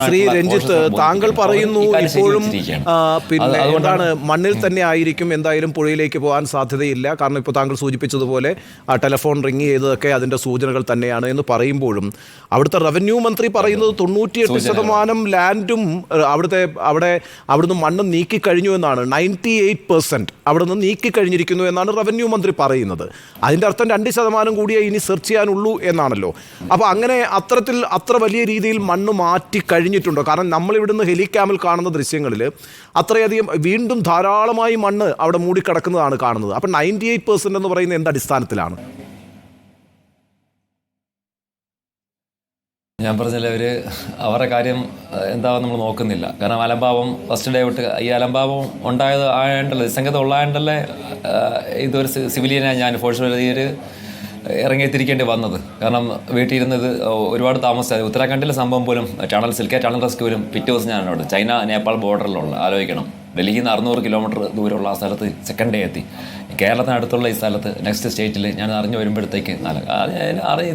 ശ്രീ രഞ്ജിത്ത്, താങ്കൾ പറയുന്നു ഇപ്പോഴും പിന്നെ എന്താണ് മണ്ണിൽ തന്നെ ആയിരിക്കും, എന്തായാലും പുഴയിലേക്ക് പോകാൻ സാധ്യതയില്ല. കാരണം ഇപ്പോൾ താങ്കൾ സൂചിപ്പിച്ചതുപോലെ ടെലഫോൺ റിങ് ചെയ്തതൊക്കെ അതിൻ്റെ സൂചനകൾ തന്നെയാണ് എന്ന് പറയുമ്പോഴും അവിടുത്തെ റവന്യൂ മന്ത്രി പറയുന്നത് 98% ലാൻഡും അവിടുന്ന് മണ്ണ് നീക്കിക്കഴിഞ്ഞു എന്നാണ്. 98% അവിടുന്ന് നീക്കിക്കഴിഞ്ഞിരിക്കുന്നു എന്നാണ് റവന്യൂ മന്ത്രി പറയുന്നത്. അതിൻ്റെ അർത്ഥം 2% കൂടിയേ ഇനി സെർച്ച് ചെയ്യാനുള്ളൂ എന്നാണല്ലോ. അപ്പോൾ അങ്ങനെ അത്ര വലിയ രീതിയിൽ മണ്ണ് മാറ്റി കഴിഞ്ഞിട്ടുണ്ടോ? കാരണം നമ്മൾ ഇവിടുന്ന് ഹെലിക്യാമിൽ കാണുന്ന ദൃശ്യങ്ങളിൽ അത്രയധികം വീണ്ടും ധാരാളമായി മണ്ണ് അവിടെ മൂടിക്കിടക്കുന്നതാണ് കാണുന്നത്. അപ്പം 98% എന്ന് പറയുന്നത് എന്ത് അടിസ്ഥാനത്തിലാണ്? ഞാൻ പറഞ്ഞില്ല, അവരുടെ കാര്യം എന്താണെന്ന് നമ്മൾ നോക്കുന്നില്ല. കാരണം അലംഭാവം ഫസ്റ്റ് ഡേ തൊട്ട് ഈ അലംഭാവം ഉണ്ടായത് ആയതുകൊണ്ടല്ലേ, സംഗതി ഉള്ളതായതുകൊണ്ടല്ലേ ഇതൊരു സിവിലിയനാണ് ഞാൻ ഫോഴ്സ് ഇറങ്ങിത്തിരിക്കേണ്ടി വന്നത്. കാരണം വീട്ടിൽ ഇരുന്നത് ഒരുപാട് താമസിച്ചത്. ഉത്തരാഖണ്ഡിലെ സംഭവം പോലും ടണൽ റെസ്ക്യൂവിലും പിറ്റേ ദിവസം ഞാനോട് ചൈന നേപ്പാൾ ബോർഡറിലുള്ള ആലോചിക്കണം, ഡൽഹിയിൽ നിന്ന് 600 കിലോമീറ്റർ ദൂരമുള്ള ആ സ്ഥലത്ത് സെക്കൻഡ് ഡേ എത്തി. കേരളത്തിനടുത്തുള്ള ഈ സ്ഥലത്ത് നെക്സ്റ്റ് സ്റ്റേറ്റിൽ ഞാൻ അറിഞ്ഞു വരുമ്പോഴത്തേക്ക്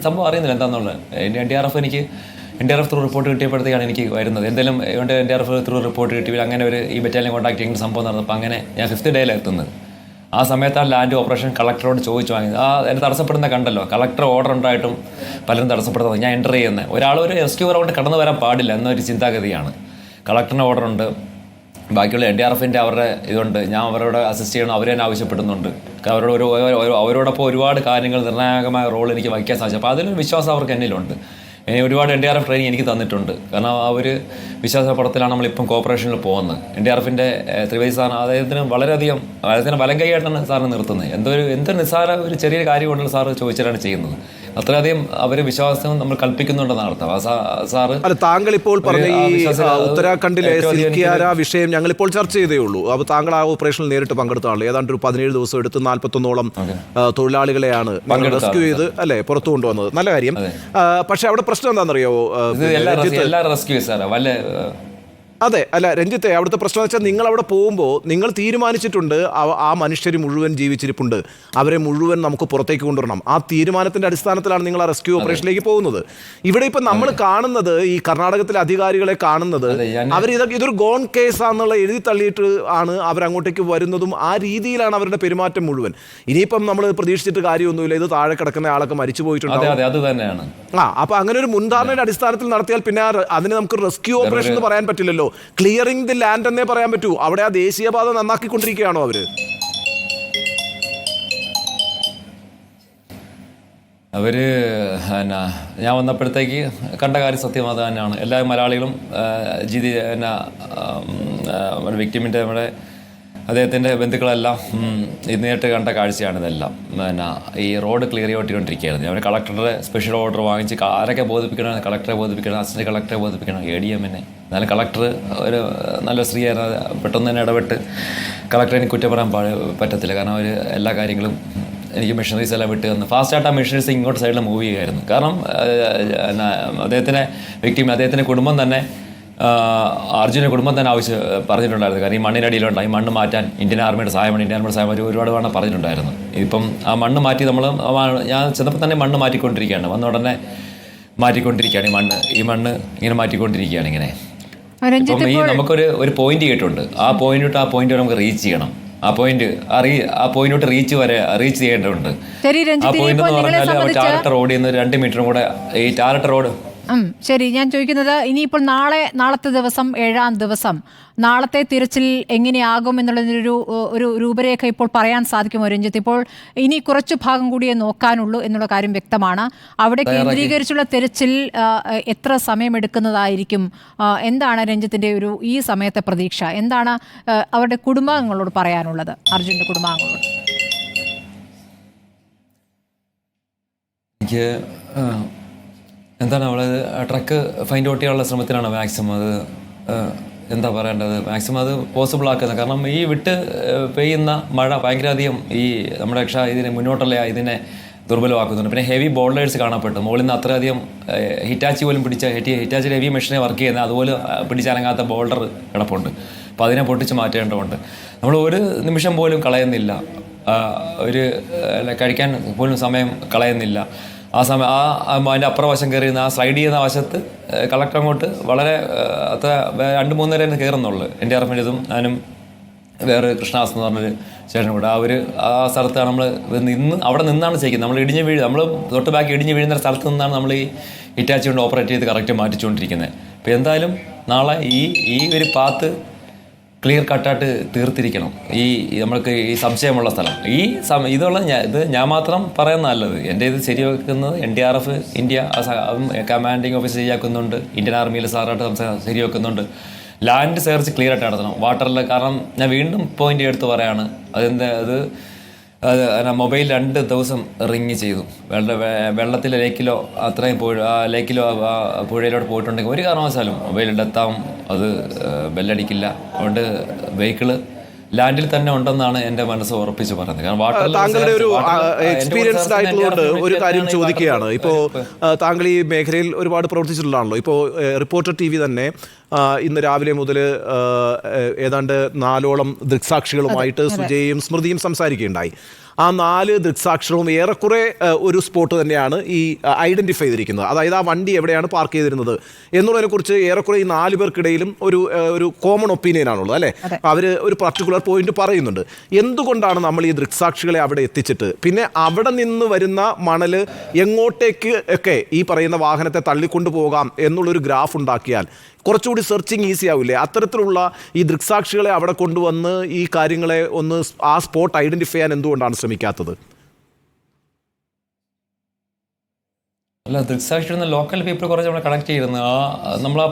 സംഭവം അറിയുന്നില്ല എന്താണെന്നുള്ളത്. NDRF ത്രൂ റിപ്പോർട്ട് കിട്ടിയപ്പോഴത്തേക്കാണ് എനിക്ക് വരുന്നത്. എന്തെങ്കിലും NDRF ത്രൂ റിപ്പോർട്ട് കിട്ടിയ അങ്ങനെ ഈ ബറ്റാലിയൻ കോൺടാക്ട് ചെയ്യുന്ന സംഭവം നടന്നപ്പോൾ അങ്ങനെ ഞാൻ 5th ഡേയിലാണ് എത്തുന്നത്. ആ സമയത്താണ് ലാൻഡ് ഓപ്പറേഷൻ കളക്ടറോട് ചോദിച്ചു വാങ്ങിയത്. എന്നെ തടസ്സപ്പെടുന്ന കണ്ടല്ലോ, കളക്ടർ ഓർഡർ ഉണ്ടായിട്ടും പലരും തടസ്സപ്പെടുന്നത്. ഞാൻ എൻ്റർ ചെയ്യുന്നത് ഒരു റെസ്ക്യൂ റൗണ്ട് കടന്നു വരാൻ പാടില്ല എന്നൊരു ചിന്താഗതിയാണ്. കളക്ടറിന് ഓർഡർ ഉണ്ട്, ബാക്കിയുള്ള NDRFൻ്റെ അവരുടെ ഇതുണ്ട്, ഞാൻ അവരോട് അസിസ്റ്റ് ചെയ്യണം, അവർ തന്നെ ആവശ്യപ്പെടുന്നുണ്ട്. അവരോടൊപ്പം ഒരുപാട് കാര്യങ്ങൾ നിർണായകമായ റോൾ എനിക്ക് വഹിക്കാൻ സാധിച്ചു. അപ്പോൾ അതിലൊരു വിശ്വാസം അവർക്ക് എന്നിലുണ്ട്. ഒരുപാട് NDRF ട്രെയിനിങ് എനിക്ക് തന്നിട്ടുണ്ട്. കാരണം ആ ഒരു വിശ്വാസപ്പുറത്തിലാണ് നമ്മളിപ്പം കോർപ്പറേഷനിൽ പോകുന്നത്. NDRFൻ്റെ ത്രിവേദി സാറിന് അദ്ദേഹത്തിന് വലം കൈയായിട്ടാണ് സാറിന് നിർത്തുന്നത്. എന്തൊരു നിസ്സാര ഒരു ചെറിയ കാര്യം കൊണ്ടുള്ള സാറ് ചോദിച്ചിട്ടാണ് ചെയ്യുന്നത്. അത്രയധികം അവർ വിശ്വാസം നമ്മൾ കൽപ്പിക്കുന്നുണ്ടെന്നാണ് അർത്ഥം. സാറ് താങ്കൾ ഇപ്പോൾ പറഞ്ഞ ഈ ഉത്തരാഖണ്ഡിലെ സിൽക്കിയാര വിഷയം ഞങ്ങളിപ്പോൾ ചർച്ച ചെയ്തേ ഉള്ളൂ. അപ്പോൾ താങ്കൾ ആ ഓപ്പറേഷനിൽ നേരിട്ട് പങ്കെടുത്താണല്ലോ. ഏതാണ്ട് ഒരു 17 ദിവസം എടുത്ത് 41ഓളം തൊഴിലാളികളെയാണ് റെസ്ക്യൂ ചെയ്ത് പുറത്തു കൊണ്ടുവന്നത്. നല്ല കാര്യം. പക്ഷെ അവിടെ പ്രശ്നം എന്താണെന്നറിയാവോ? അതെ, അല്ല രഞ്ജിത്തെ, അവിടുത്തെ പ്രശ്നം എന്ന് വെച്ചാൽ നിങ്ങൾ അവിടെ പോകുമ്പോൾ നിങ്ങൾ തീരുമാനിച്ചിട്ടുണ്ട് ആ മനുഷ്യർ മുഴുവൻ ജീവിച്ചിരിപ്പുണ്ട്, അവരെ മുഴുവൻ നമുക്ക് പുറത്തേക്ക് കൊണ്ടുവരണം. ആ തീരുമാനത്തിൻ്റെ അടിസ്ഥാനത്തിലാണ് നിങ്ങൾ ആ റെസ്ക്യൂ ഓപ്പറേഷനിലേക്ക് പോകുന്നത്. ഇവിടെ ഇപ്പം നമ്മൾ കാണുന്നത്, ഈ കർണാടകത്തിലെ അധികാരികളെ കാണുന്നത്, ഇതൊരു ഗോൺ കേസാന്നുള്ള എഴുതി തള്ളിയിട്ട് ആണ് അവരങ്ങോട്ടേക്ക് വരുന്നതും. ആ രീതിയിലാണ് അവരുടെ പെരുമാറ്റം മുഴുവൻ. ഇനിയിപ്പം നമ്മൾ പ്രതീക്ഷിച്ചിട്ട് കാര്യമൊന്നുമില്ല, ഇത് താഴെ കിടക്കുന്ന ആളൊക്കെ മരിച്ചു പോയിട്ടുണ്ടാവും. അപ്പം അങ്ങനെ ഒരു മുൻധാരണയുടെ അടിസ്ഥാനത്തിൽ നടത്തിയാൽ പിന്നെ അതിന് നമുക്ക് റെസ്ക്യൂ ഓപ്പറേഷൻ എന്ന് പറയാൻ പറ്റില്ലല്ലോ. ക്ലിയറിംഗ് ദി ലാൻഡ് എന്നേ പറയാൻ പറ്റൂ. അവിടെ ആ ദേശീയപാത നന്നാക്കിക്കൊണ്ടിരിക്കുകയാണോ അവര് ഞാൻ വന്നപ്പോഴത്തേക്ക് കണ്ട കാര്യം സത്യം അത് തന്നെയാണ്. എല്ലാ മലയാളികളും വിക്ടിമിൻ്റെ നമ്മുടെ അദ്ദേഹത്തിൻ്റെ ബന്ധുക്കളെല്ലാം നേരിട്ട് കണ്ട കാഴ്ചയാണിതെല്ലാം. ഈ റോഡ് ക്ലിയർ ചെയ്തുകൊണ്ടിരിക്കുകയായിരുന്നു. അവർ കളക്ടറുടെ സ്പെഷ്യൽ ഓർഡർ വാങ്ങിച്ച് ആരൊക്കെ ബോധിപ്പിക്കണം, കളക്ടറെ ബോധിപ്പിക്കണം, അസിസ്റ്റന്റ് കളക്ടറെ ബോധിപ്പിക്കണം, ADM-നെ. എന്നാലും കളക്ടർ ഒരു നല്ല സ്ത്രീയായിരുന്നു, പെട്ടെന്ന് തന്നെ ഇടപെട്ട് കളക്ടറെ എനിക്ക് കുറ്റം പറയാൻ പറ്റത്തില്ല. കാരണം അവർ എല്ലാ കാര്യങ്ങളും എനിക്ക് മെഷീനറീസ് എല്ലാം വിട്ട് തന്നു. ഫാസ്റ്റായിട്ട് ആ മെഷീനറീസ് ഇങ്ങോട്ട് സൈഡിൽ മൂവ് ചെയ്യുമായിരുന്നു. കാരണം അദ്ദേഹത്തിൻ്റെ കുടുംബം തന്നെ, അർജുൻ്റെ കുടുംബം തന്നെ പറഞ്ഞിട്ടുണ്ടായിരുന്നു. കാരണം ഈ മണ്ണിനടിയിലുണ്ട്, ഈ മണ്ണ് മാറ്റാൻ ഇന്ത്യൻ ആർമിയുടെ സഹായം ഒരുപാട് വേണം പറഞ്ഞിട്ടുണ്ടായിരുന്നു. ഇപ്പം ആ മണ്ണ് മാറ്റി ഞാൻ ചെന്നപ്പോൾ തന്നെ മണ്ണ് മാറ്റിക്കൊണ്ടിരിക്കുകയാണ്. വന്ന ഉടനെ മാറ്റിക്കൊണ്ടിരിക്കുകയാണ് ഈ മണ്ണ് ഇങ്ങനെ മാറ്റിക്കൊണ്ടിരിക്കുകയാണ് ഇങ്ങനെ. അപ്പം നമുക്കൊരു പോയിന്റ് കേട്ടുണ്ട്. ആ പോയിന്റ് വരെ നമുക്ക് റീച്ച് ചെയ്യണം. ആ പോയിന്റോട്ട് റീച്ച് ചെയ്യേണ്ടതുണ്ട്. ആ പോയിന്റ് എന്ന് പറഞ്ഞാൽ ടാരട്ട റോഡിൽ നിന്ന് 2 മീറ്ററും കൂടെ ഈ ടാരട്ട റോഡ്. ശരി, ഞാൻ ചോദിക്കുന്നത് ഇനിയിപ്പോൾ നാളത്തെ ദിവസം 7ാം ദിവസം നാളത്തെ തിരച്ചിൽ എങ്ങനെയാകും എന്നുള്ളതിനൊരു രൂപരേഖ ഇപ്പോൾ പറയാൻ സാധിക്കുമോ രഞ്ജിത്ത്? ഇപ്പോൾ ഇനി കുറച്ച് ഭാഗം കൂടിയേ നോക്കാനുള്ളൂ എന്നുള്ള കാര്യം വ്യക്തമാണ്. അവിടെ കേന്ദ്രീകരിച്ചുള്ള തിരച്ചിൽ എത്ര സമയമെടുക്കുന്നതായിരിക്കും? എന്താണ് രഞ്ജിത്തിന്റെ ഈ സമയത്തെ പ്രതീക്ഷ? എന്താണ് അവരുടെ കുടുംബാംഗങ്ങളോട് പറയാനുള്ളത്, അർജുൻ്റെ കുടുംബാംഗങ്ങളോട്? എനിക്ക് എന്താണ് അവള് ട്രക്ക് ഫൈൻഡ് ഔട്ട് ചെയ്യാനുള്ള ശ്രമത്തിലാണ് മാക്സിമം. അത് എന്താ പറയേണ്ടത്, മാക്സിമം അത് പോസിബിൾ ആക്കുന്നത്. കാരണം ഈ പെയ്യുന്ന മഴ ഭയങ്കര അധികം നമ്മുടെ ഇതിനെ മുന്നോട്ടുള്ള ഇതിനെ ദുർബലമാക്കുന്നുണ്ട്. പിന്നെ ഹെവി ബോൾഡേഴ്സ് കാണപ്പെട്ടു. മുകളിൽ നിന്ന് അത്രയധികം ഹിറ്റാച്ചി പോലും ഹിറ്റാച്ചിയുടെ ഹെവി മെഷീനെ വർക്ക് ചെയ്യുന്നത്, അതുപോലെ പിടിച്ചനങ്ങാത്ത ബോൾഡർ കിടപ്പുണ്ട്. അപ്പോൾ അതിനെ പൊട്ടിച്ച് മാറ്റേണ്ടതുണ്ട്. നമ്മൾ ഒരു നിമിഷം പോലും കളയുന്നില്ല, കഴിക്കാൻ പോലും സമയം കളയുന്നില്ല. ആ സമയം അതിൻ്റെ അപ്പുറവശം കയറിയുന്ന ആ സ്ലൈഡ് ചെയ്യുന്ന വശത്ത് കളക്ടർ അങ്ങോട്ട് വളരെ അത്ര 2-3 നേരം കയറുന്നുള്ളൂ. NDRFിൻ്റെതും ഞാനും വേറെ കൃഷ്ണദാസ് എന്ന് പറഞ്ഞൊരു സ്റ്റേഷൻ കൂടെ ആ സ്ഥലത്താണ് നമ്മൾ അവിടെ നിന്നാണ് ചെയ്യുന്നത്. നമ്മൾ തൊട്ട് ബാക്കി ഇടിഞ്ഞ് വീഴുന്ന സ്ഥലത്ത് നിന്നാണ് നമ്മൾ ഈ ഹിറ്റാച്ചി കൊണ്ട് ഓപ്പറേറ്റ് ചെയ്ത് കറക്റ്റ് മാറ്റിച്ചുകൊണ്ടിരിക്കുന്നത്. അപ്പോൾ എന്തായാലും നാളെ ഈ ഒരു പാത്ത് ക്ലിയർ കട്ടായിട്ട് തീർത്തിരിക്കണം. നമ്മൾക്ക് ഈ സംശയമുള്ള സ്ഥലം ഇത് ഞാൻ മാത്രം പറയുന്ന നല്ലത്. എൻ്റെ ഇത് ശരിവെക്കുന്നത് NDRF ഇന്ത്യ കമാൻഡിങ് ഓഫീസർ ശരിയാക്കുന്നുണ്ട്. ഇന്ത്യൻ ആർമിയിൽ സാറായിട്ട് ശരിവെക്കുന്നുണ്ട്. ലാൻഡ് സെർച്ച് ക്ലിയർ ആയിട്ട് നടത്തണം വാട്ടറിൽ. കാരണം ഞാൻ വീണ്ടും പോയിന്റ് എടുത്ത് പറയാണ്, മൊബൈൽ 2 ദിവസം റിങ് ചെയ്തു. വെള്ളത്തിലെ ലേക്കിലോ അത്രയും ലേക്കിലോ പുഴയിലോട്ട് പോയിട്ടുണ്ടെങ്കിൽ ഒരു കാരണവശാലും മൊബൈൽ ഡെത്താവും, അത് ബെല്ലടിക്കില്ല. അതുകൊണ്ട് വെഹിക്കിള് ലാൻഡിൽ തന്നെ ഉണ്ടെന്നാണ് എൻ്റെ മനസ്സ് ഉറപ്പിച്ച് പറയുന്നത്. കാരണം താങ്കളുടെ ഒരു എക്സ്പീരിയൻസ്ഡ് ആയിട്ടുള്ളത് ഒരു കാര്യം ചോദിക്കുകയാണ്. ഇപ്പോൾ താങ്കൾ ഈ മേഖലയിൽ ഒരുപാട് പ്രവർത്തിച്ചിട്ടുള്ളതാണല്ലോ. ഇപ്പോൾ റിപ്പോർട്ടർ TV തന്നെ ഇന്ന് രാവിലെ മുതൽ ഏതാണ്ട് 4ഓളം ദൃക്സാക്ഷികളുമായിട്ട് സുജയും സ്മൃതിയും സംസാരിക്കുകയുണ്ടായി. ആ 4 ദൃക്സാക്ഷികളും ഏറെക്കുറെ ഒരു സ്പോട്ട് തന്നെയാണ് ഈ ഐഡൻറ്റിഫൈ ചെയ്തിരിക്കുന്നത്. അതായത് ആ വണ്ടി എവിടെയാണ് പാർക്ക് ചെയ്തിരുന്നത് എന്നുള്ളതിനെക്കുറിച്ച് ഏറെക്കുറെ ഈ 4 പേർക്കിടയിലും ഒരു കോമൺ ഒപ്പീനിയൻ ആണുള്ളത് അല്ലേ. അവർ ഒരു പർട്ടിക്കുലർ പോയിന്റ് പറയുന്നുണ്ട്. എന്തുകൊണ്ടാണ് നമ്മൾ ഈ ദൃക്സാക്ഷികളെ അവിടെ എത്തിച്ചിട്ട് പിന്നെ അവിടെ നിന്ന് വരുന്ന മണൽ എങ്ങോട്ടേക്ക് ഒക്കെ ഈ പറയുന്ന വാഹനത്തെ തള്ളിക്കൊണ്ടു പോകാം എന്നുള്ളൊരു ഗ്രാഫ് ഉണ്ടാക്കിയാൽ കുറച്ചുകൂടി സെർച്ചിങ് ഈസി ആവില്ലേ? അത്തരത്തിലുള്ള ഈ ദൃക്സാക്ഷികളെ അവിടെ കൊണ്ടുവന്ന് ഈ കാര്യങ്ങളെ ഒന്ന് ആ സ്പോട്ട് ഐഡന്റിഫൈ ചെയ്യാൻ എന്തുകൊണ്ടാണ് ശ്രമിക്കാത്തത്? അല്ല, ദൃക്സാക്ഷി ലോക്കൽ പീപ്പിൾ കുറച്ച് നമ്മൾ കണക്ട് ചെയ്തിരുന്നു. നമ്മൾ ആ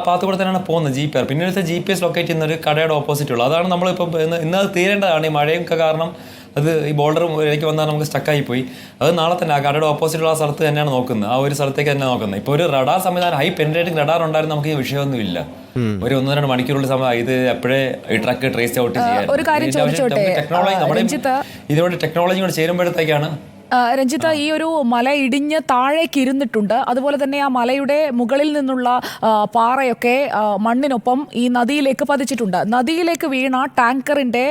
പാത്ത് കൂടെ തന്നെയാണ് പോകുന്നത്. GPS പിന്നെ GPS ലൊക്കേറ്റ് ചെയ്യുന്ന ഒരു കടയുടെ ഓപ്പോസിറ്റ് ഉള്ളു. അതാണ് നമ്മളിപ്പോൾ ഇന്ന് അത് തീരേണ്ടതാണ്. ഈ മഴയൊക്കെ കാരണം അത് ഈ ബോർഡറും ഇടയ്ക്ക് വന്നാൽ നമുക്ക് സ്റ്റക്കായി പോയി. അത് നാളെ തന്നെ ആ കടയുടെ ഓപ്പോസിറ്റുള്ള ആ സ്ഥലത്ത് തന്നെയാണ് നോക്കുന്നത്. ആ ഒരു സ്ഥലത്തേക്ക് തന്നെ നോക്കുന്നത്. ഇപ്പോൾ ഒരു റഡാർ സംവിധാനം, ഹൈ പെനിട്രേറ്റിംഗ് റഡാർ ഉണ്ടായിരുന്നു, നമുക്ക് ഈ വിഷയമൊന്നുമില്ല. ഒരു 1-2 മണിക്കൂറുള്ള സമയം ഇത് എപ്പോഴേ ഈ ട്രക്ക് ട്രേസ് ഔട്ട് ചെയ്യാൻ ഇതിനോട് ടെക്നോളജി കൂടെ ചേരുമ്പോഴത്തേക്കാണ്. രഞ്ജിത്ത്, ഈ ഒരു മല ഇടിഞ്ഞ് താഴേക്ക് ഇരുന്നിട്ടുണ്ട്. അതുപോലെ തന്നെ ആ മലയുടെ മുകളിൽ നിന്നുള്ള പാറയൊക്കെ മണ്ണിനൊപ്പം ഈ നദിയിലേക്ക് പതിച്ചിട്ടുണ്ട്. നദിയിലേക്ക് വീണ ടാങ്കറിന്റെ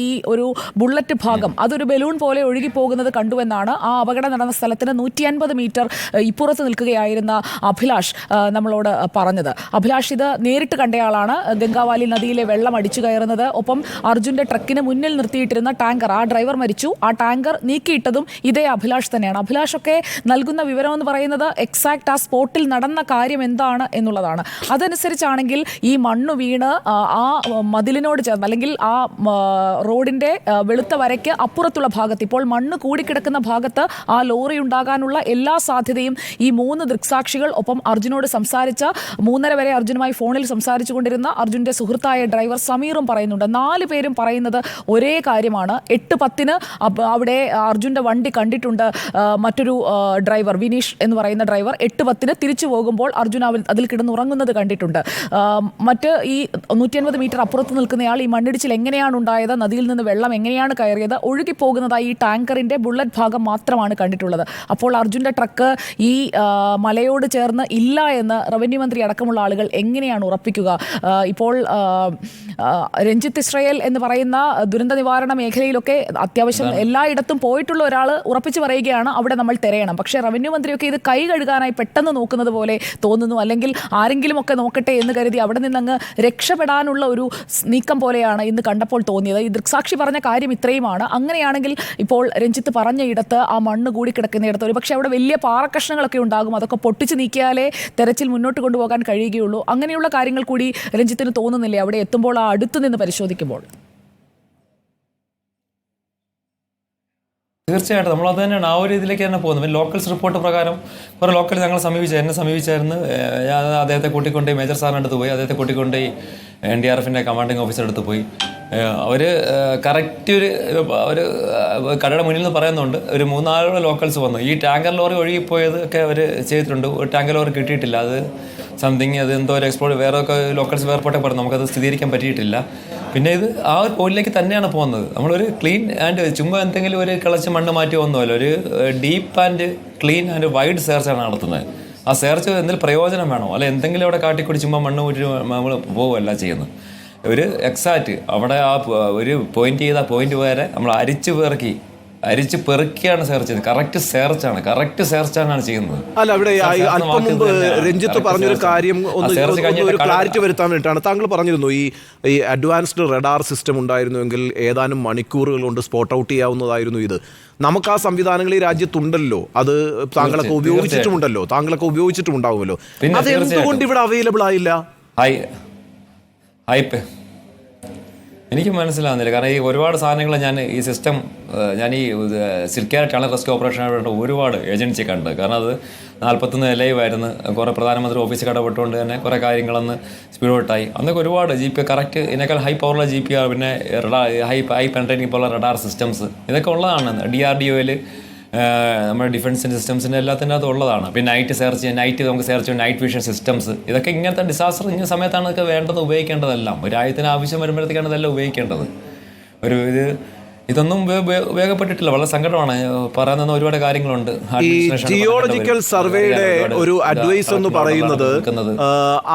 ഈ ഒരു ബുള്ളറ്റ് ഭാഗം അതൊരു ബലൂൺ പോലെ ഒഴുകി പോകുന്നത് കണ്ടുവെന്നാണ് ആ അപകടം നടന്ന സ്ഥലത്തിന് 150 മീറ്റർ ഇപ്പുറത്ത് നിൽക്കുകയായിരുന്ന അഭിലാഷ് നമ്മളോട് പറഞ്ഞത്. അഭിലാഷ് ഇത് നേരിട്ട് കണ്ടയാളാണ്. ഗംഗാവാലി നദിയിലെ വെള്ളം അടിച്ചു കയറുന്നത്, ഒപ്പം അർജുന്റെ ട്രക്കിന് മുന്നിൽ നിർത്തിയിട്ടിരുന്ന ടാങ്കർ, ആ ഡ്രൈവർ മരിച്ചു, ആ ടാങ്കർ നീക്കിയിട്ടതും ഇതേ അഭിലാഷ് തന്നെയാണ്. അഭിലാഷൊക്കെ നൽകുന്ന വിവരം എന്ന് പറയുന്നത് എക്സാക്ട് ആ സ്പോട്ടിൽ നടന്ന കാര്യം എന്താണ് എന്നുള്ളതാണ്. അതനുസരിച്ചാണെങ്കിൽ ഈ മണ്ണ് വീണ് ആ മതിലിനോട് ചേർന്ന് അല്ലെങ്കിൽ ആ റോഡിന്റെ വെളുത്ത വരയ്ക്ക് അപ്പുറത്തുള്ള ഭാഗത്ത്, ഇപ്പോൾ മണ്ണ് കൂടിക്കിടക്കുന്ന ഭാഗത്ത് ആ ലോറി ഉണ്ടാകാനുള്ള എല്ലാ സാധ്യതയും ഈ 3 ദൃക്സാക്ഷികൾ ഒപ്പം അർജുനോട് സംസാരിച്ച 3:30 വരെ അർജുനുമായി ഫോണിൽ സംസാരിച്ചു കൊണ്ടിരുന്ന അർജുന്റെ സുഹൃത്തായ ഡ്രൈവർ സമീറും പറയുന്നുണ്ട്. 4 പേരും പറയുന്നത് ഒരേ കാര്യമാണ്. 8:10 അവിടെ അർജുന്റെ വണ്ടി കണ്ടിട്ടുണ്ട്. മറ്റൊരു ഡ്രൈവർ, വിനീഷ് എന്ന് പറയുന്ന ഡ്രൈവർ, 8:10 തിരിച്ചു പോകുമ്പോൾ അർജുന അതിൽ കിടന്നുറങ്ങുന്നത് കണ്ടിട്ടുണ്ട്. മറ്റ് ഈ 150 മീറ്റർ അപ്പുറത്ത് നിൽക്കുന്നയാൾ ഈ മണ്ണിടിച്ചിൽ എങ്ങനെയാണ് ഉണ്ടായത്, നദിയിൽ നിന്ന് വെള്ളം എങ്ങനെയാണ് കയറിയത്, ഒഴുകിപ്പോകുന്നതായി ഈ ടാങ്കറിന്റെ ബുള്ളറ്റ് ഭാഗം മാത്രമാണ് കണ്ടിട്ടുള്ളത്. അപ്പോൾ അർജുന്റെ ട്രക്ക് ഈ മലയോട് ചേർന്ന് ഇല്ല എന്ന് റവന്യൂ മന്ത്രി അടക്കമുള്ള ആളുകൾ എങ്ങനെയാണ് ഉറപ്പിക്കുക? ഇപ്പോൾ രഞ്ജിത്ത് ഇസ്രയേൽ എന്ന് പറയുന്ന ദുരന്ത നിവാരണ മേഖലയിലൊക്കെ അത്യാവശ്യം എല്ലായിടത്തും പോയിട്ടുള്ള ഒരാൾ ഉറപ്പിച്ച് പറയുകയാണ് അവിടെ നമ്മൾ തിരയണം. പക്ഷേ റവന്യൂ മന്ത്രിയൊക്കെ ഇത് കൈ കഴുകാനായി പെട്ടെന്ന് നോക്കുന്നത് പോലെ തോന്നുന്നു. അല്ലെങ്കിൽ ആരെങ്കിലും ഒക്കെ നോക്കട്ടെ എന്ന് കരുതി അവിടെ നിന്നങ്ങ് രക്ഷപ്പെടാനുള്ള ഒരു നീക്കം പോലെയാണ് ഇന്ന് കണ്ടപ്പോൾ തോന്നിയത്. ഈ ദൃക്സാക്ഷി പറഞ്ഞ കാര്യം ഇത്രയുമാണ്. അങ്ങനെയാണെങ്കിൽ ഇപ്പോൾ രഞ്ജിത്ത് പറഞ്ഞ ഇടത്ത് ആ മണ്ണ് കൂടി കിടക്കുന്നിടത്ത് ഒരു പക്ഷേ അവിടെ വലിയ പാറക്കഷ്ണങ്ങളൊക്കെ ഉണ്ടാകും. അതൊക്കെ പൊട്ടിച്ച് നീക്കിയാലേ തെരച്ചിൽ മുന്നോട്ട് കൊണ്ടുപോകാൻ കഴിയുകയുള്ളൂ. അങ്ങനെയുള്ള കാര്യങ്ങൾ കൂടി രഞ്ജിത്തിന് തോന്നുന്നില്ലേ അവിടെ എത്തുമ്പോൾ, ആ അടുത്ത് നിന്ന് പരിശോധിക്കുമ്പോൾ? തീർച്ചയായിട്ടും നമ്മൾ അത് തന്നെയാണ്, ആ ഒരു ഇതിലേക്ക് തന്നെ പോകുന്നത്. പിന്നെ ലോക്കൽസ് റിപ്പോർട്ട് പ്രകാരം കുറേ ലോക്കൽ എന്നെ സമീപിച്ചായിരുന്നു. ഞാൻ അദ്ദേഹത്തെ കൂട്ടിക്കൊണ്ട് മേജർ സാറിൻ്റെ അടുത്ത് പോയി, അദ്ദേഹത്തെ കൂട്ടിക്കൊണ്ട് NDRFിൻ്റെ കമാൻഡിങ് ഓഫീസർ അടുത്ത് പോയി. അവർ കറക്റ്റ് ഒരു കടയുടെ മുന്നിൽ നിന്ന് പറയുന്നുണ്ട്. ഒരു 3-4 ലോക്കൽസ് വന്നു. ഈ ടാങ്കർ ലോറി ഒഴുകിപ്പോയത് ഒക്കെ അവർ ചെയ്തിട്ടുണ്ട്. ഒരു ടാങ്കർ ലോറി കിട്ടിയിട്ടില്ല. അത് സംതിങ് അത് എന്തോ ഒരു വേറെ ഒക്കെ ലോക്കൽസ് വേർപോട്ടെ പറഞ്ഞു, നമുക്കത് സ്ഥിരീകരിക്കാൻ പറ്റിയിട്ടില്ല. പിന്നെ ഇത് ആ ഒരു പോയിന്റിലേക്ക് തന്നെയാണ് പോകുന്നത്. നമ്മളൊരു ക്ലീൻ ആൻഡ് ചുമ്മാ എന്തെങ്കിലും ഒരു കിളച്ച് മണ്ണ് മാറ്റി ഒന്നുമല്ല, ഒരു deep and clean and wide സെർച്ചാണ് നടത്തുന്നത്. ആ സെർച്ച് എന്തെങ്കിലും പ്രയോജനം വേണോ, അല്ല എന്തെങ്കിലും അവിടെ കാട്ടിക്കൂടി ചുമ്മാ മണ്ണ് കൂട്ടി നമ്മൾ പോവുകയല്ല ചെയ്യുന്നത്. ഒരു എക്സാക്റ്റ് അവിടെ ആ ഒരു പോയിന്റ് ചെയ്ത പോയിന്റ് വരെ നമ്മൾ അരിച്ചു പേർക്കി അരിച്ച് പെറുക്കിയാണ് സെർച്ച് ചെയ്യുന്നത്. കറക്റ്റ് സെർച്ചാണ് ചെയ്യുന്നത്. അല്ല, അവിടെ അല്പം മുമ്പ് രഞ്ജിത്ത് പറഞ്ഞൊരു കാര്യം ഒരു ക്ലാരിറ്റി വരുത്താൻ വേണ്ടിയിട്ടാണ്. താങ്കൾ പറഞ്ഞിരുന്നു ഈ അഡ്വാൻസ്ഡ് റഡാർ സിസ്റ്റം ഉണ്ടായിരുന്നുവെങ്കിൽ ഏതാനും മണിക്കൂറുകൾ കൊണ്ട് സ്പോട്ട് ഔട്ട് ചെയ്യാവുന്നതായിരുന്നു ഇത്. നമുക്ക് ആ സംവിധാനങ്ങൾ ഈ രാജ്യത്തുണ്ടല്ലോ, അത് താങ്കളൊക്കെ ഉപയോഗിച്ചിട്ടുണ്ടാവുമല്ലോ. അത് എന്തുകൊണ്ട് ഇവിടെ അവൈലബിൾ ആയില്ല? എനിക്ക് മനസ്സിലാവുന്നില്ല. കാരണം ഈ ഒരുപാട് സാധനങ്ങൾ ഈ സിസ്റ്റം ഞാൻ ഈ സിൽക്കാർ ടണൽ റെസ്ക്യൂ ഓപ്പറേഷനായിട്ട് ഒരുപാട് ഏജൻസി കണ്ട്. കാരണം അത് 41 ലൈവായിരുന്നു. കുറേ പ്രധാനമന്ത്രി ഓഫീസിൽ കടപ്പെട്ടുകൊണ്ട് തന്നെ കുറേ കാര്യങ്ങളന്ന് സ്പീഡ് ഔട്ടായി. അന്നൊക്കെ ഒരുപാട് GPS കറക്റ്റ് ഇതിനേക്കാൾ ഹൈ പവറുള്ള GPS, പിന്നെ ഹൈ പെൻട്രേറ്റിംഗ് പോലുള്ള റഡാർ സിസ്റ്റംസ് ഇതൊക്കെ ഉള്ളതാണ്. DRDOയിൽ നമ്മുടെ ഡിഫൻസിൻ്റെ സിസ്റ്റംസിൻ്റെ എല്ലാത്തിൻ്റെ അകത്ത് ഉള്ളതാണ്. പിന്നെ നൈറ്റ് നമുക്ക് സെർച്ച് ചെയ്യാം, നൈറ്റ് വിഷൻ സിസ്റ്റംസ്. ഇതൊക്കെ ഇങ്ങനത്തെ ഡിസാസ്റ്റർ ഇങ്ങനെ സമയത്താണ് ഇതൊക്കെ വേണ്ടത്, ഉപയോഗിക്കേണ്ടതെല്ലാം. ഒരു രാജ്യത്തിന് ആവശ്യം വരുമ്പോഴത്തേക്കാണ് ഇതെല്ലാം ഉപയോഗിക്കേണ്ടത്. ഇതൊന്നും ഉപയോഗപ്പെട്ടിട്ടില്ല. വളരെ സങ്കടമാണ്. പറയുന്ന ഒരുപാട് കാര്യങ്ങളുണ്ട്. ഈ ജിയോളജിക്കൽ സർവേയുടെ ഒരു അഡ്വൈസ് എന്ന് പറയുന്നത്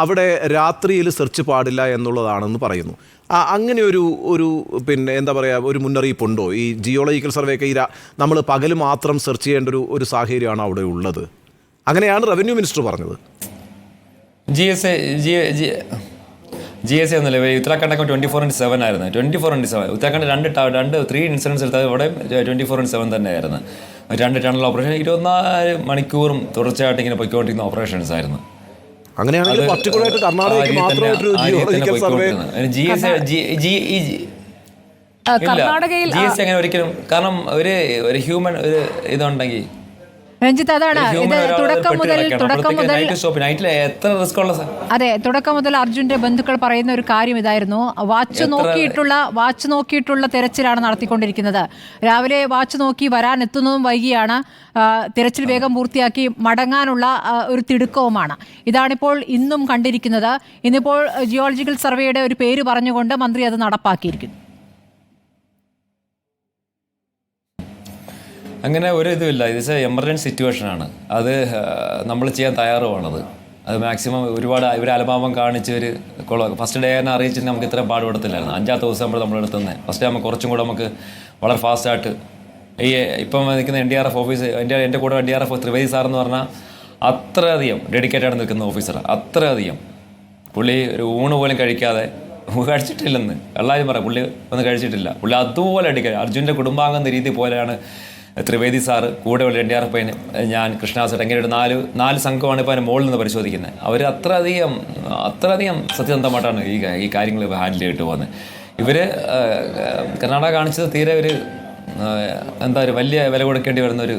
അവിടെ രാത്രിയിൽ സെർച്ച് പാടില്ല എന്നുള്ളതാണെന്ന് പറയുന്നു. അങ്ങനെ ഒരു പിന്നെ എന്താ പറയുക, ഒരു മുന്നറിയിപ്പുണ്ടോ? ഈ ജിയോളജിക്കൽ സർവേ ഒക്കെ നമ്മൾ പകൽ മാത്രം സെർച്ച് ചെയ്യേണ്ട ഒരു സാഹചര്യമാണ് അവിടെ ഉള്ളത്. അങ്ങനെയാണ് റവന്യൂ മിനിസ്റ്റർ പറഞ്ഞത്. GSA എന്നല്ലേ ഉത്തരാഖണ്ഡൊക്കെ 24/7 ആയിരുന്നു. 24/7 ഉത്തരാഖണ്ഡ് 3 ഇൻസിഡൻസ് എടുത്തത് ഇവിടെ 24/7 തന്നെയായിരുന്നു. 2 ടണൽ ഓപ്പറേഷൻ 24 മണിക്കൂറും തുടർച്ചയായിട്ട് ഇങ്ങനെ പൊയ്ക്കൊണ്ടിരിക്കുന്ന ഓപ്പറേഷൻസ് ആയിരുന്നു. അങ്ങനെയാണെങ്കിൽ പർട്ടിക്കുലറായിട്ട് കർണാടകയ്ക്ക് മാത്രമായിട്ടൊരു ജിയോളജിക്കൽ സർവേ കർണാടകയിൽ GSA അങ്ങനെ ഒരിക്കലും, കാരണം ഒരു ഹ്യൂമൻ ഇതുണ്ടെങ്കിൽ രഞ്ജിത്ത്, അതാണ് ഇത് തുടക്കം മുതൽ അതെ തുടക്കം മുതൽ അർജുന്റെ ബന്ധുക്കൾ പറയുന്ന ഒരു കാര്യം ഇതായിരുന്നു. വാച്ച് നോക്കിയിട്ടുള്ള തെരച്ചിലാണ് നടത്തിക്കൊണ്ടിരിക്കുന്നത്. രാവിലെ വാച്ച് നോക്കി വരാൻ എത്തുന്നതും വൈകിയാണ്. തിരച്ചിൽ വേഗം പൂർത്തിയാക്കി മടങ്ങാനുള്ള ഒരു തിടുക്കവുമാണ്. ഇതാണിപ്പോൾ ഇന്നും കണ്ടിരിക്കുന്നത്. ഇന്നിപ്പോൾ ജിയോളജിക്കൽ സർവേയുടെ ഒരു പേര് പറഞ്ഞുകൊണ്ട് മന്ത്രി അത് നടപ്പാക്കിയിരിക്കുന്നു. അങ്ങനെ ഒരു ഇതുമില്ല. ഇത് എമർജൻസി സിറ്റുവേഷനാണ്. അത് നമ്മൾ ചെയ്യാൻ തയ്യാറുമാണത്. അത് മാക്സിമം ഒരുപാട് ഇവർ അലംഭാവം കാണിച്ച് ഫസ്റ്റ് ഡേ തന്നെ അറിയിച്ചിട്ട് നമുക്ക് ഇത്രയും പാടുപെടത്തില്ലായിരുന്നു. 5ാമത്തെ ദിവസം നമ്മൾ എടുത്തുന്നത്. ഫസ്റ്റ് ഡേ നമുക്ക് കുറച്ചും കൂടെ നമുക്ക് വളരെ ഫാസ്റ്റായിട്ട് ഇപ്പം നിൽക്കുന്ന NDRF ഓഫീസ്, എൻ്റെ കൂടെ NDRF ത്രിവേദി സാർ എന്ന് പറഞ്ഞാൽ അത്രയധികം ഡെഡിക്കേറ്റഡ് നിൽക്കുന്ന ഓഫീസർ. അത്രയധികം പുള്ളി ഒരു ഊണ് പോലും കഴിച്ചിട്ടില്ലെന്ന് എല്ലാവരും പറയാം. പുള്ളി ഒന്നും കഴിച്ചിട്ടില്ല. പുള്ളി അതുപോലെ ഡെഡിക്കേറ്റ്. അർജുൻ്റെ കുടുംബാംഗം എന്ന രീതി പോലെയാണ് ത്രിവേദി സാറ്, കൂടെ ഉള്ള NDRF ഞാൻ, കൃഷ്ണാസട്ട്, എങ്ങനെ ഒരു 4 സംഘമാണ് ഇപ്പോൾ അതിന് മുകളിൽ നിന്ന് പരിശോധിക്കുന്നത്. അവർ അത്രയധികം സത്യസന്ധമായിട്ടാണ് ഈ കാര്യങ്ങൾ ഹാൻഡിൽ ചെയ്തിട്ട് പോകുന്നത്. ഇവർ കർണാടക കാണിച്ചത് തീരെ ഒരു വലിയ വില കൊടുക്കേണ്ടി വരുന്ന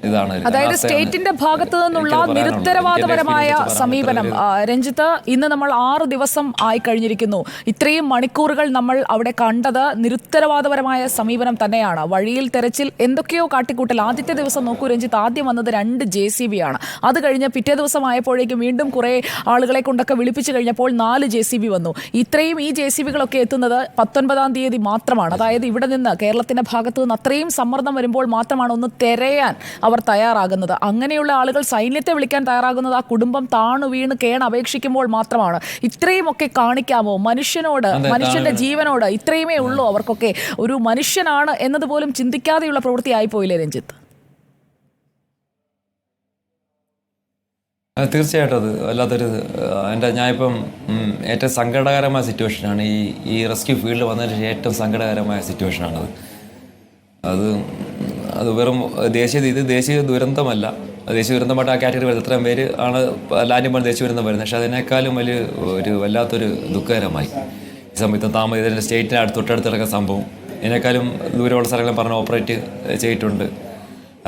ഇതാണ്. അതായത് സ്റ്റേറ്റിന്റെ ഭാഗത്തു നിന്നുള്ള നിരുത്തരവാദപരമായ സമീപനം. രഞ്ജിത്ത്, ഇന്ന് നമ്മൾ 6 ദിവസം ആയി കഴിഞ്ഞിരിക്കുന്നു. ഇത്രയും മണിക്കൂറുകൾ നമ്മൾ അവിടെ കണ്ടത് നിരുത്തരവാദപരമായ സമീപനം തന്നെയാണ്. വഴിയിൽ തെരച്ചിൽ എന്തൊക്കെയോ കാട്ടിക്കൂട്ടൽ. ആദ്യത്തെ ദിവസം നോക്കൂ രഞ്ജിത്ത്, ആദ്യം വന്നത് 2 JCB ആണ്. അത് കഴിഞ്ഞ് പിറ്റേ ദിവസം ആയപ്പോഴേക്കും വീണ്ടും കുറേ ആളുകളെ കൊണ്ടൊക്കെ വിളിപ്പിച്ചു കഴിഞ്ഞപ്പോൾ 4 JCB വന്നു. ഇത്രയും ഈ JCBകളൊക്കെ എത്തുന്നത് 19-ാം തീയതി മാത്രമാണ്. അതായത് ഇവിടെ നിന്ന് കേരളത്തിന്റെ ഭാഗത്തു നിന്ന് അത്രയും സമ്മർദ്ദം വരുമ്പോൾ മാത്രമാണ് ഒന്ന് തെരയാൻ അവർ തയ്യാറാകുന്നത്. അങ്ങനെയുള്ള ആളുകൾ സൈന്യത്തെ വിളിക്കാൻ തയ്യാറാകുന്നത് ആ കുടുംബം താണു വീണ് അപേക്ഷിക്കുമ്പോൾ മാത്രമാണ്. ഇത്രയുമൊക്കെ കാണിക്കാമോ? മനുഷ്യന്റെ ജീവനോട് ഇത്രയുമേ ഉള്ളൂ അവർക്കൊക്കെ. ഒരു മനുഷ്യനാണ് എന്നതുപോലും ചിന്തിക്കാതെയുള്ള പ്രവൃത്തിയായി പോയില്ലേ രഞ്ജിത്ത്? തീർച്ചയായിട്ടും അത് വല്ലാത്തൊരു ഞാനിപ്പം ഏറ്റവും സങ്കടകരമായ സിറ്റുവേഷനാണ് ഈ റെസ്ക്യൂ ഫീൽഡിൽ വന്നതിന് ഏറ്റവും സങ്കടകരമായ സിറ്റുവേഷനാണത്. അത് വെറും ദേശീയ ദുരന്തമല്ല. ദേശീയ ദുരന്തമായിട്ട് ആ കാറ്റഗറി വരുന്നത് ഇത്രയും പേര് ആണ് ലാൻഡ് പോലെ ദേശീയ ദുരന്തം വരുന്നത്. പക്ഷേ അതിനേക്കാളും വല്ലാത്തൊരു ദുഃഖകരമായി ഈ സമയത്ത് ഇതിൻ്റെ സ്റ്റേറ്റിന് തൊട്ടടുത്ത് കിടക്കുന്ന സംഭവം. ഇതിനേക്കാളും ദൂരമുള്ള സ്ഥലങ്ങളും പറഞ്ഞ് ഓപ്പറേറ്റ് ചെയ്തിട്ടുണ്ട്.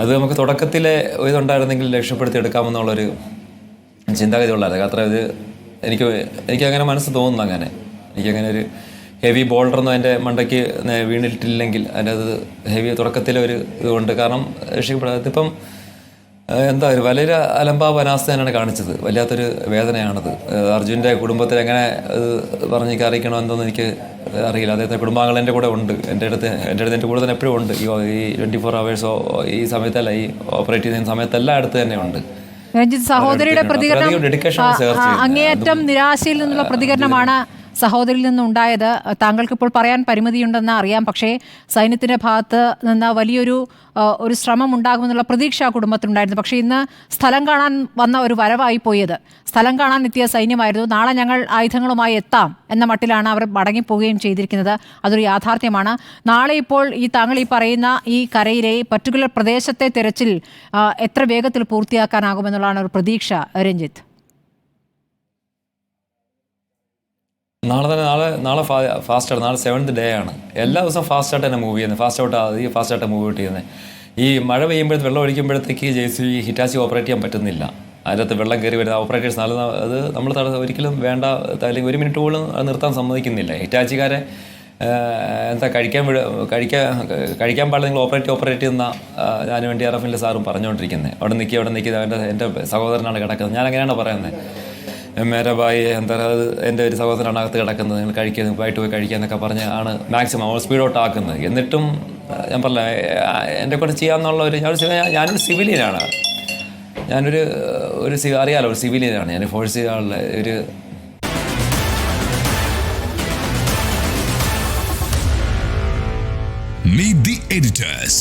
അത് നമുക്ക് തുടക്കത്തിലെ ഇതുണ്ടായിരുന്നെങ്കിൽ രക്ഷപ്പെടുത്തി എടുക്കാമെന്നുള്ളൊരു ചിന്താഗതി ഉള്ളത്. അത്ര എനിക്കങ്ങനെ മനസ്സ് തോന്നുന്നു. എനിക്കങ്ങനെ ഒരു ഹെവി ബോൾഡറൊന്നും അതിൻ്റെ മണ്ടയ്ക്ക് വീണിട്ടില്ലെങ്കിൽ അതിൻ്റെ അത് ഹെവി തുടക്കത്തിലൊരു ഇതുകൊണ്ട്. കാരണം രക്ഷിക്കപ്പെടാതെ ഇപ്പം ഒരു വലിയൊരു അലംഭാവ അനാസ്ഥ തന്നെയാണ് കാണിച്ചത്. വല്ലാത്തൊരു വേദനയാണത്. അർജുൻ്റെ കുടുംബത്തിൽ എങ്ങനെ പറഞ്ഞ് അറിയിക്കണോ എന്തോന്നും എനിക്ക് അറിയില്ല. അദ്ദേഹത്തിൻ്റെ കുടുംബാംഗങ്ങൾ എൻ്റെ കൂടെ ഉണ്ട്. എൻ്റെ കൂടെ തന്നെ എപ്പോഴും ഉണ്ട്. ഈ 24 hours ഈ സമയത്തല്ല, ഈ ഓപ്പറേറ്റ് ചെയ്യുന്ന സമയത്തെല്ലാം അടുത്ത് തന്നെ ഉണ്ട്. രഞ്ജിത്ത്, സഹോദരിയുടെ പ്രതികരണം അങ്ങേയറ്റം നിരാശയിൽ നിന്നുള്ള പ്രതികരണമാണ്. സഹോദരിയിൽ നിന്നുണ്ടായത് താങ്കൾക്കിപ്പോൾ പറയാൻ പരിമിതിയുണ്ടെന്ന് അറിയാം. പക്ഷേ സൈന്യത്തിൻ്റെ ഭാഗത്ത് നിന്ന് വലിയൊരു ശ്രമം ഉണ്ടാകുമെന്നുള്ള പ്രതീക്ഷ ആ കുടുംബത്തിനുണ്ടായിരുന്നു. പക്ഷേ ഇന്ന് സ്ഥലം കാണാൻ വന്ന ഒരു വരവായി പോയത്. സ്ഥലം കാണാൻ എത്തിയ സൈന്യമായിരുന്നു. നാളെ ഞങ്ങൾ ആയുധങ്ങളുമായി എത്താം എന്ന മട്ടിലാണ് അവർ മടങ്ങിപ്പോവുകയും ചെയ്തിരിക്കുന്നത്. അതൊരു യാഥാർത്ഥ്യമാണ്. നാളെ ഇപ്പോൾ താങ്കൾ ഈ പറയുന്ന ഈ കരയിലെ പർട്ടിക്കുലർ പ്രദേശത്തെ തിരച്ചിൽ എത്ര വേഗത്തിൽ പൂർത്തിയാക്കാനാകുമെന്നുള്ളതാണ് ഒരു പ്രതീക്ഷ, രഞ്ജിത്ത്? നാളെ ഫാസ്റ്റാണ്. നാളെ 7th ഡേ ആണ്. എല്ലാ ദിവസവും ഫാസ്റ്റായിട്ട് തന്നെ മൂവ് ചെയ്യുന്നത്. ഫാസ്റ്റായിട്ട് മൂവ് ഔട്ട് ചെയ്യുന്നത്. ഈ മഴ പെയ്യുമ്പോഴത്തെ വെള്ളം ഒഴിക്കുമ്പോഴത്തേക്ക് JCB ഹിറ്റാച്ചി ഓപ്പറേറ്റ് ചെയ്യാൻ പറ്റുന്നില്ല. അതിനകത്ത് വെള്ളം കയറി വരുന്ന ഓപ്പറേറ്റേഴ്സ് അത് നമ്മൾ ഒരിക്കലും വേണ്ട, അല്ലെങ്കിൽ 1 മിനിറ്റ് പോലും അത് നിർത്താൻ സമ്മതിക്കുന്നില്ല. ഹിറ്റാച്ചിക്കാരെ കഴിക്കാൻ പാടില്ല, നിങ്ങൾ ഓപ്പറേറ്റ് ചെയ്യുന്ന ഞാൻ വേണ്ടി RFൻ്റെ സാറും പറഞ്ഞുകൊണ്ടിരിക്കുന്നത്. അവിടെ നിൽക്കുക എൻ്റെ സഹോദരനാണ് കിടക്കുന്നത്. ഞാൻ അങ്ങനെയാണ് പറയുന്നത്. മേരെ ഭായി എൻ്റെ ഒരു സഹോദരനാണ് അകത്ത് കിടക്കുന്നത്, നിങ്ങൾ വൈകിട്ട് പോയി കഴിക്കുക എന്നൊക്കെ പറഞ്ഞ് ആണ് മാക്സിമം സ്പീഡ് ഔട്ട് ആക്കുന്നത്. എന്നിട്ടും ഞാൻ പറഞ്ഞ എൻ്റെ കൂടെ ചെയ്യാമെന്നുള്ള ഞാനൊരു സിവിലിയനാണ്. അറിയാലോ, ഒരു സിവിലിയനാണ് ഞാൻ. ഫോഴ്സ് ചെയ്യാനുള്ള ഒരു Meet the editors.